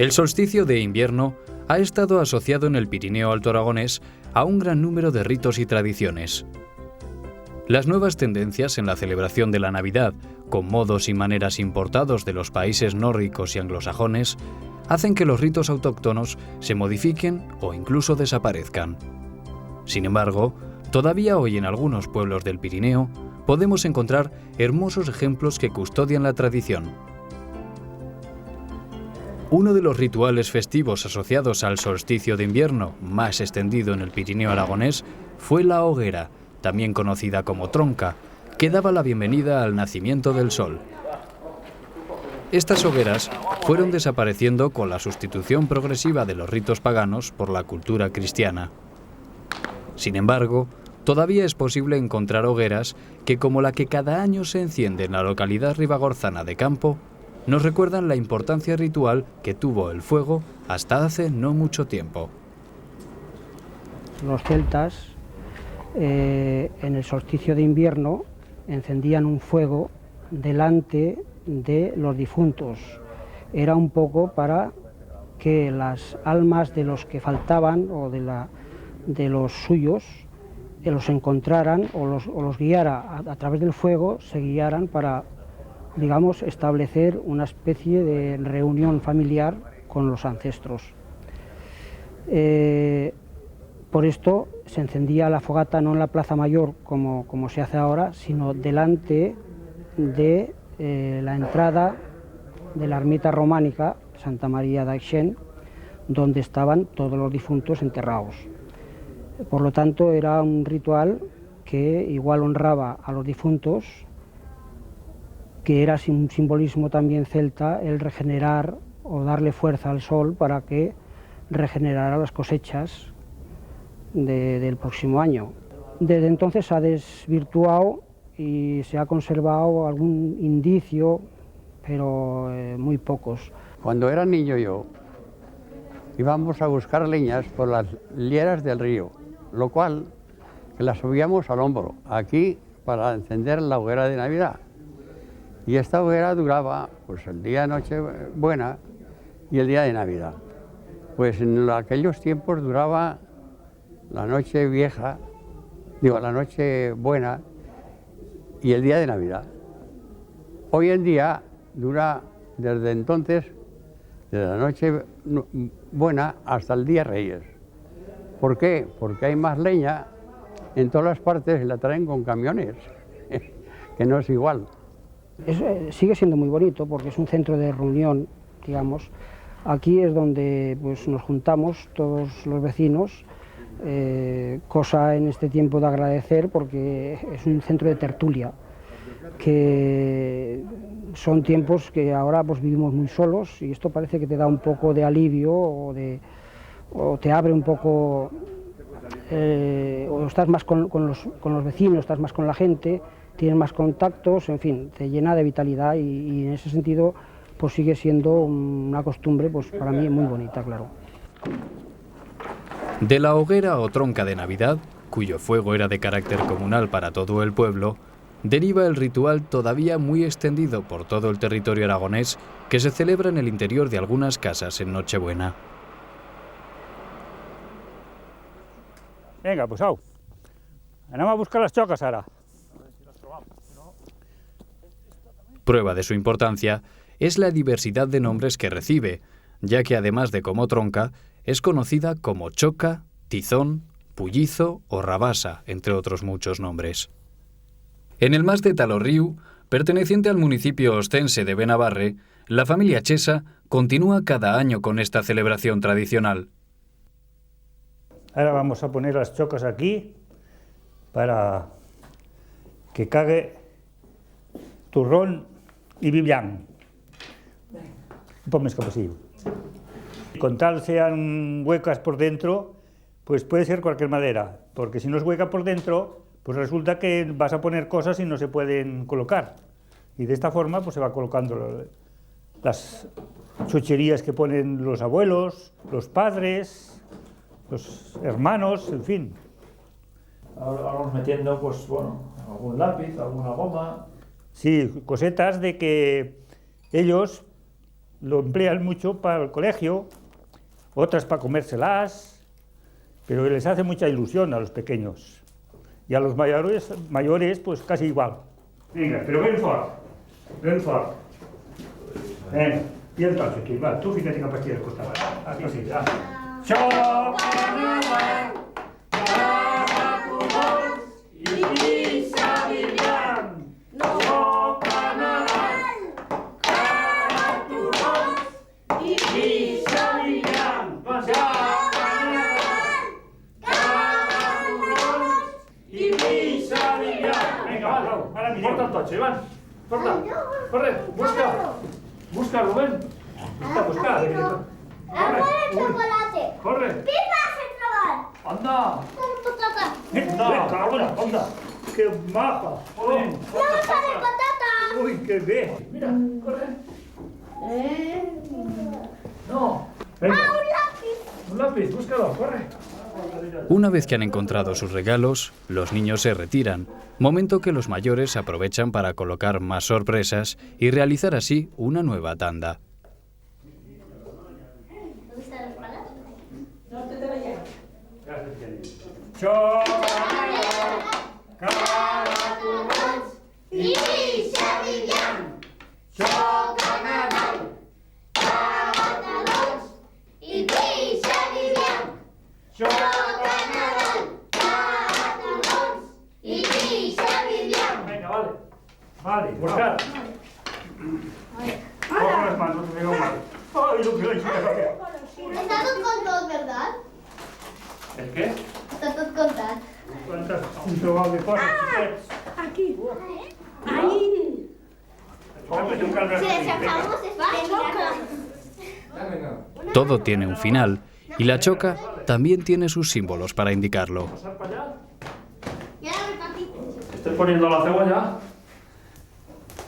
El solsticio de invierno ha estado asociado en el Pirineo Alto Aragonés a un gran número de ritos y tradiciones. Las nuevas tendencias en la celebración de la Navidad, con modos y maneras importados de los países nórdicos y anglosajones, hacen que los ritos autóctonos se modifiquen o incluso desaparezcan. Sin embargo, todavía hoy en algunos pueblos del Pirineo podemos encontrar hermosos ejemplos que custodian la tradición. Uno de los rituales festivos asociados al solsticio de invierno más extendido en el Pirineo aragonés fue la hoguera, también conocida como tronca, que daba la bienvenida al nacimiento del sol. Estas hogueras fueron desapareciendo con la sustitución progresiva de los ritos paganos por la cultura cristiana. Sin embargo, todavía es posible encontrar hogueras que, como la que cada año se enciende en la localidad ribagorzana de Campo, nos recuerdan la importancia ritual que tuvo el fuego hasta hace no mucho tiempo. Los celtas, en el solsticio de invierno, encendían un fuego delante de los difuntos. Era un poco para que las almas de los que faltaban o de los suyos los encontraran o los guiara a través del fuego, se guiaran para, digamos, establecer una especie de reunión familiar con los ancestros. Por esto se encendía la fogata no en la Plaza Mayor como se hace ahora, sino delante de la entrada de la ermita románica Santa María d'Aixent, donde estaban todos los difuntos enterrados. Por lo tanto, era un ritual que igual honraba a los difuntos, que era un simbolismo también celta el regenerar o darle fuerza al sol para que regenerara las cosechas del próximo año. Desde entonces se ha desvirtuado y se ha conservado algún indicio, pero muy pocos. Cuando era niño yo, íbamos a buscar leñas por las lieras del río, lo cual que las subíamos al hombro, aquí para encender la hoguera de Navidad. Y esta hoguera duraba pues el día de Nochebuena y el día de Navidad. Pues en aquellos tiempos duraba la noche vieja, la noche buena y el día de Navidad. Hoy en día dura desde entonces, desde la noche buena hasta el día Reyes. ¿Por qué? Porque hay más leña en todas las partes y la traen con camiones, que no es igual. Sigue siendo muy bonito porque es un centro de reunión, digamos. Aquí es donde pues, nos juntamos todos los vecinos, cosa en este tiempo de agradecer porque es un centro de tertulia, que son tiempos que ahora pues, vivimos muy solos y esto parece que te da un poco de alivio o te abre un poco, o estás más con los vecinos, estás más con la gente, tienes más contactos, en fin, te llena de vitalidad y en ese sentido pues sigue siendo una costumbre pues para mí muy bonita, claro. De la hoguera o tronca de Navidad, cuyo fuego era de carácter comunal para todo el pueblo, deriva el ritual todavía muy extendido por todo el territorio aragonés que se celebra en el interior de algunas casas en Nochebuena. Venga, pues au. Anamos a buscar las chocas ahora. Prueba de su importancia es la diversidad de nombres que recibe, ya que además de como tronca, es conocida como choca, tizón, pullizo o rabasa, entre otros muchos nombres. En el mas de Talorriu, perteneciente al municipio ostense de Benabarre, la familia Chesa continúa cada año con esta celebración tradicional. Ahora vamos a poner las chocas aquí para que cague turrón y biblián. Un poco más que posible. Con tal sean huecas por dentro, pues puede ser cualquier madera, porque si no es hueca por dentro, pues resulta que vas a poner cosas y no se pueden colocar. Y de esta forma pues se va colocando las chucherías que ponen los abuelos, los padres, los hermanos, en fin. Ahora vamos metiendo, pues bueno, algún lápiz, alguna goma. Sí, cosetas de que ellos lo emplean mucho para el colegio, otras para comérselas, pero les hace mucha ilusión a los pequeños. Y a los mayores pues casi igual. Venga, pero ven fort, ven fort. Venga, i entonces aquí, va, tu fíjate cap aquí al costat. Aquí sí, ja. Xoc Carnaval, cada colors i pisa brillant. Xoc Carnaval, cada colors i pisa brillant. Xoc Carnaval, cada colors i pisa brillant. Vinga, va, ara mirem. Porta el totxe, Ivan. Porta. Corre, busca. Busca, Rubén. Busca, busca. Ahora chocolate. Corre. ¡Pipa se trabar! Anda. Con patata. Anda, anda. ¡Qué maja! Joder. ¡Salsa de patata! ¡Uy, qué bien! Mira, corre. No. Venga, ¡Un lápiz! Un lápiz, búscalo, corre. Una vez que han encontrado sus regalos, los niños se retiran, momento que los mayores aprovechan para colocar más sorpresas y realizar así una nueva tanda. ¿Dónde están las palas? ¡Y pisa brillant! ¡Xoc Carnaval! Cada colors i pisa brillant! ¡Xoc Carnaval! Cada colors i pisa brillant! Venga, vale. vale, Buscar. Coge las manos, que vengo mal. ¡Ay, lo que le hice! Está tot contat, ¿verdad? ¿El qué? Está tot contat. ¿Cuántas? Un sobao de cosas, xiquets. Aquí. Ahí. Si les sacamos es Todo tiene un final y la choca también tiene sus símbolos para indicarlo. ¿Pasar para allá? Ya el papito. Estoy poniendo la cebolla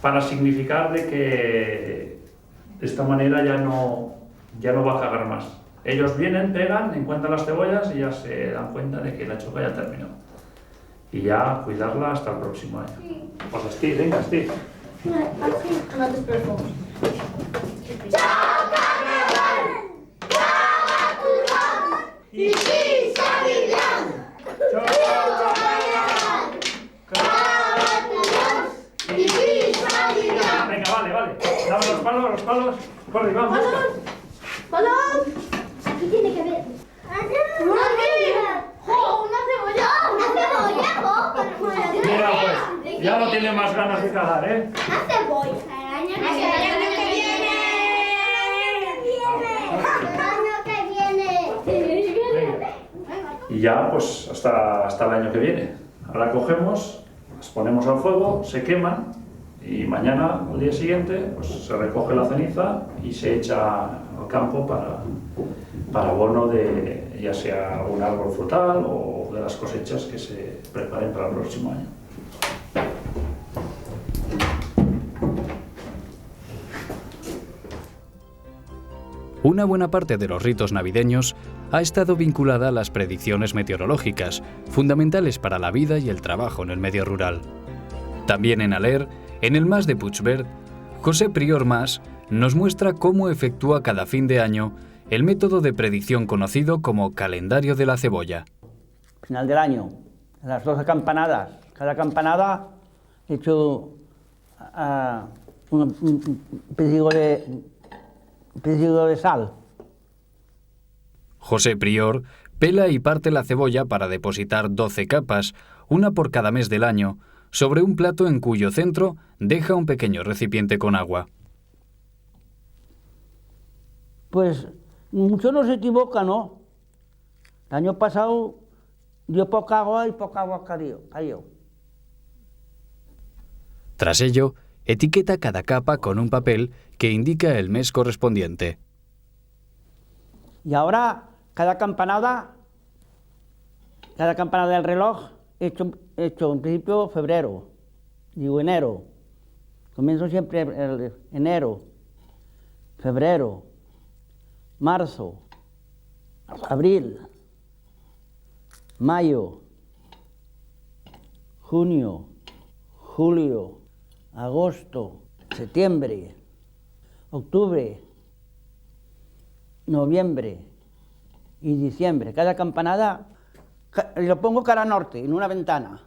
para significar de que de esta manera ya no va a cagar más. Ellos vienen, pegan, encuentran las cebollas y ya se dan cuenta de que la choca ya terminó. Y ya cuidarla hasta el próximo año. Pues estic, venga, estic. Así, no te preocupes. ¡Xoc Carnaval! Cada colors i pisa brillant! ¡Xoc Carnaval! Cada colors i pisa brillant! Venga, vale, vale. Dame los palos. Corre, Iván, busca. ¡Balón! Aquí tiene que ver. ¡Una cebolla! ¡Una cebolla! Mira, pues, ya no tiene más ganas de cagar, ¿eh? ¡Una cebolla! ¡El año que viene! ¡El año que viene! Y ya, pues, hasta el año que viene. Ahora cogemos, las ponemos al fuego, se queman y mañana, al día siguiente, pues se recoge la ceniza y se echa al campo para abono de ya sea un árbol frutal o de las cosechas que se preparen para el próximo año. Una buena parte de los ritos navideños ha estado vinculada a las predicciones meteorológicas, fundamentales para la vida y el trabajo en el medio rural. También en Aller, en el Mas de Puigverd, José Prior Mas nos muestra cómo efectúa cada fin de año el método de predicción conocido como calendario de la cebolla. Final del año, las 12 campanadas. Cada campanada he hecho un pedido de sal. José Prior pela y parte la cebolla para depositar 12 capas, una por cada mes del año, sobre un plato en cuyo centro deja un pequeño recipiente con agua. Pues mucho no se equivoca, ¿no? El año pasado dio poca agua y poca agua cayó. Tras ello, etiqueta cada capa con un papel que indica el mes correspondiente. Y ahora, cada campanada del reloj he hecho en principio febrero, digo enero. Comienzo siempre enero, febrero, marzo, abril, mayo, junio, julio, agosto, septiembre, octubre, noviembre y diciembre. Cada campanada lo pongo cara norte, en una ventana.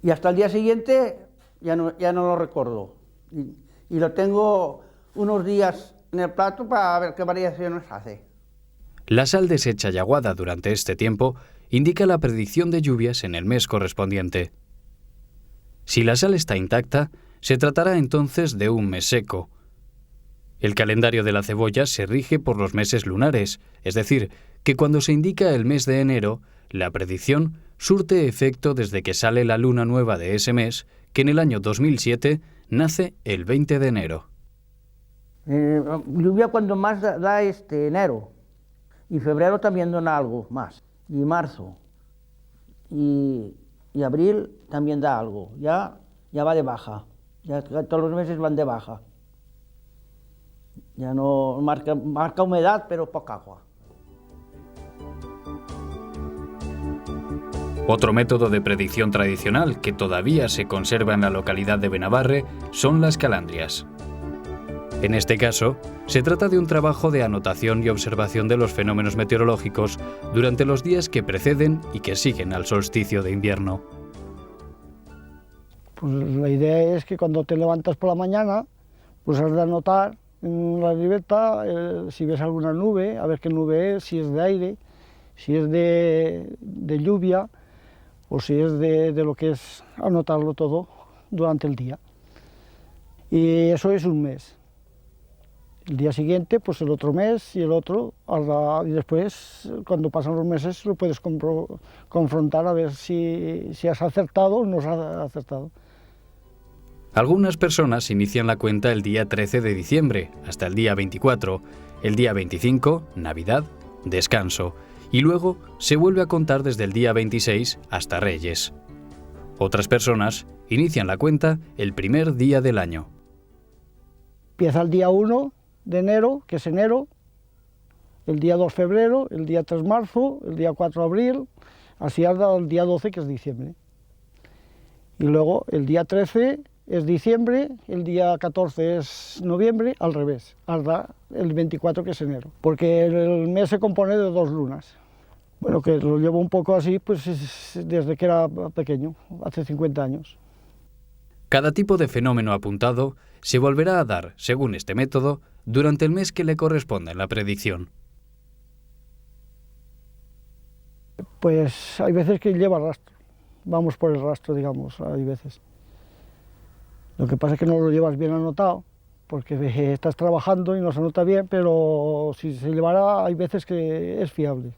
Y hasta el día siguiente ya no lo recuerdo. Y lo tengo unos días en el plato para ver qué variaciones hace. La sal deshecha y aguada durante este tiempo indica la predicción de lluvias en el mes correspondiente. Si la sal está intacta, se tratará entonces de un mes seco. El calendario de la cebolla se rige por los meses lunares, es decir, que cuando se indica el mes de enero, la predicción surte efecto desde que sale la luna nueva de ese mes, que en el año 2007 nace el 20 de enero. Lluvia cuando más da enero, y febrero también da algo más, y marzo, y abril también da algo, ya va de baja, ya todos los meses van de baja. Ya no marca humedad, pero poca agua. Otro método de predicción tradicional que todavía se conserva en la localidad de Benabarre son las calandrias. En este caso, se trata de un trabajo de anotación y observación de los fenómenos meteorológicos durante los días que preceden y que siguen al solsticio de invierno. Pues la idea es que cuando te levantas por la mañana, pues has de anotar en la libreta si ves alguna nube, a ver qué nube es, si es de aire, si es de lluvia o si es de lo que es anotarlo todo durante el día. Y eso es un mes. El día siguiente, pues el otro mes y el otro, y después, cuando pasan los meses, lo puedes confrontar a ver si has acertado o no has acertado. Algunas personas inician la cuenta el día 13 de diciembre, hasta el día 24, el día 25, Navidad, descanso, y luego se vuelve a contar desde el día 26 hasta Reyes. Otras personas inician la cuenta el primer día del año. Empieza el día 1 de enero, que es enero, el día 2 febrero, el día 3 marzo, el día 4 abril, así hasta el día 12, que es diciembre. Y luego el día 13 es diciembre, el día 14 es noviembre, al revés, hasta el 24, que es enero, porque el mes se compone de 2 lunas. Bueno, que lo llevo un poco así, pues desde que era pequeño, hace 50 años. Cada tipo de fenómeno apuntado se volverá a dar, según este método, durante el mes que le corresponde en la predicción. Pues hay veces que lleva rastro, vamos por el rastro, digamos, hay veces. Lo que pasa es que no lo llevas bien anotado, porque estás trabajando y no se anota bien, pero si se llevará, hay veces que es fiable.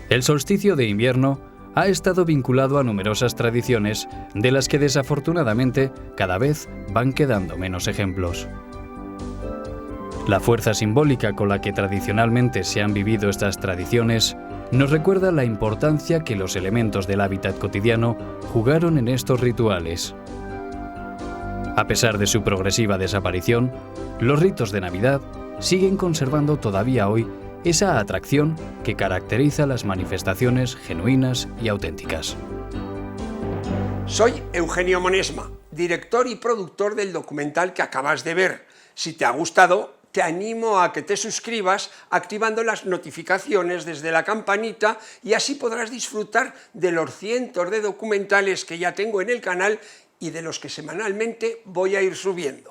El solsticio de invierno ha estado vinculado a numerosas tradiciones, de las que desafortunadamente cada vez van quedando menos ejemplos. La fuerza simbólica con la que tradicionalmente se han vivido estas tradiciones nos recuerda la importancia que los elementos del hábitat cotidiano jugaron en estos rituales. A pesar de su progresiva desaparición, los ritos de Navidad siguen conservando todavía hoy esa atracción que caracteriza las manifestaciones genuinas y auténticas. Soy Eugenio Monesma, director y productor del documental que acabas de ver. Si te ha gustado, te animo a que te suscribas activando las notificaciones desde la campanita y así podrás disfrutar de los cientos de documentales que ya tengo en el canal y de los que semanalmente voy a ir subiendo.